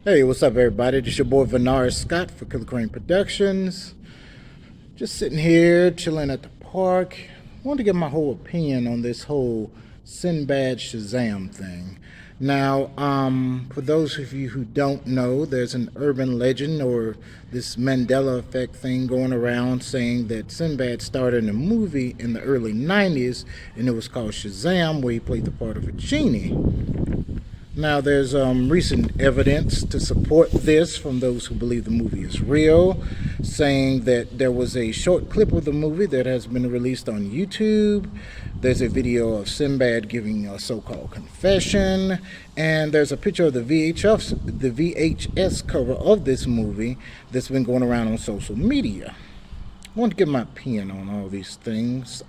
Hey, what's up, everybody? This your boy Venard Scott for KillaKrane Productions. Just sitting here, chilling at the park. Wanted to get my whole opinion on this whole Sinbad Shazam thing. Now, for those of you who don't know, there's an urban legend or this Mandela effect thing going around saying that Sinbad started in a movie in the early 90s, and it was called Shazam, where he played the part of a genie. Now, there's recent evidence to support this from those who believe the movie is real, saying that there was a short clip of the movie that has been released on YouTube. There's a video of Sinbad giving a so-called confession, and there's a picture of the VHS cover of this movie that's been going around on social media. I want to give my opinion on all these things.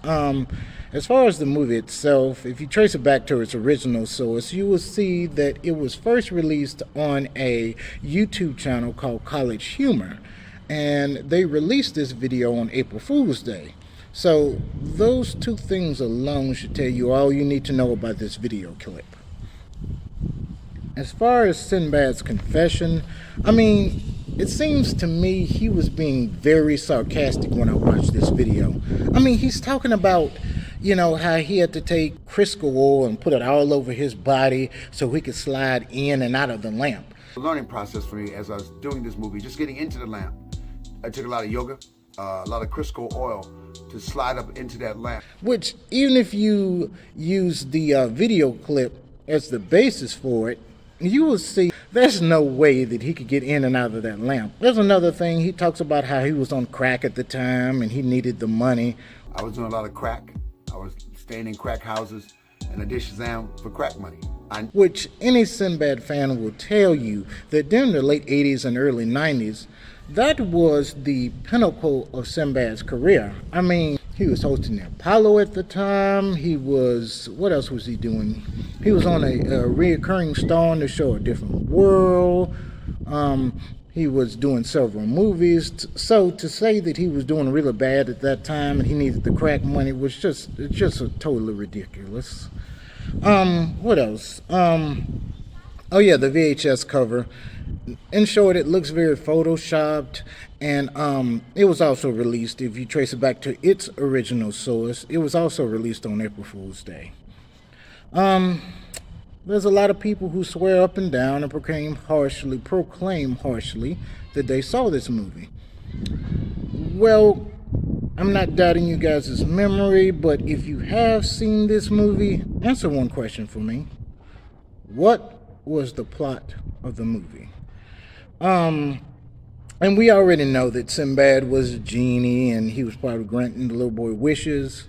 As far as the movie itself, if you trace it back to its original source, you will see that it was first released on a YouTube channel called College Humor, and they released this video on April Fool's Day. So those two things alone should tell you all you need to know about this video clip. As far as Sinbad's confession, it seems to me he was being very sarcastic when I watched this video. He's talking about, how he had to take Crisco oil and put it all over his body so he could slide in and out of the lamp. The learning process for me as I was doing this movie, just getting into the lamp. I took a lot of yoga, a lot of Crisco oil to slide up into that lamp. Which, even if you use the video clip as the basis for it, you will see there's no way that he could get in and out of that lamp. There's another thing. He talks about how he was on crack at the time and he needed the money. I was doing a lot of crack. I was staying in crack houses, and I did Shazam for crack money. Which any Sinbad fan will tell you that during the late 80s and early 90s, that was the pinnacle of Sinbad's career. He was hosting the Apollo at the time. He was, what else was he doing? He was on a reoccurring star on the show A Different World. He was doing several movies. So to say that he was doing really bad at that time and he needed the crack money was just totally ridiculous. What else? Oh yeah, the VHS cover. In short, it looks very photoshopped, and it was also released, if you trace it back to its original source, it was also released on April Fool's Day. There's a lot of people who swear up and down and proclaim harshly that they saw this movie. Well, I'm not doubting you guys' memory, but if you have seen this movie, answer one question for me. What was the plot of the movie? And we already know that Sinbad was a genie and he was probably granting the little boy wishes.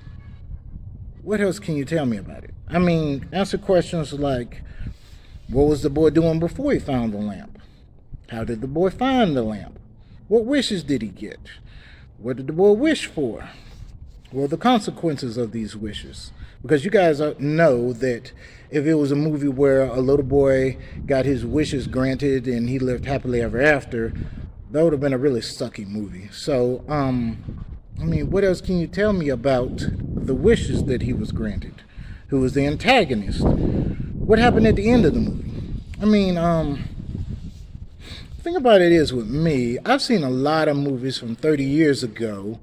What else can you tell me about it? Answer questions like, what was the boy doing before he found the lamp? How did the boy find the lamp? What wishes did he get? What did the boy wish for? What are the consequences of these wishes? Because you guys know that if it was a movie where a little boy got his wishes granted and he lived happily ever after, that would have been a really sucky movie. So, what else can you tell me about the wishes that he was granted? Who was the antagonist? What happened at the end of the movie? The thing about it is with me, I've seen a lot of movies from 30 years ago,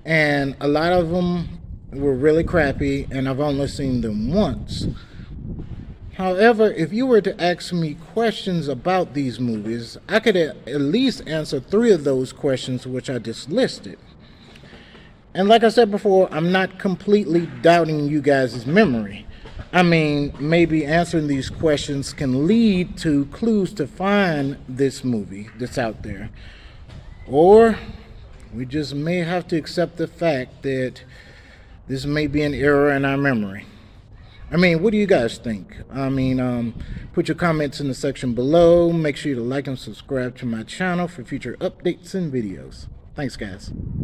and a lot of them were really crappy, and I've only seen them once. However, if you were to ask me questions about these movies, I could at least answer 3 of those questions which I just listed. And like I said before, I'm not completely doubting you guys' memory. Maybe answering these questions can lead to clues to find this movie that's out there. Or we just may have to accept the fact that this may be an error in our memory. What do you guys think? Put your comments in the section below. Make sure to like and subscribe to my channel for future updates and videos. Thanks, guys.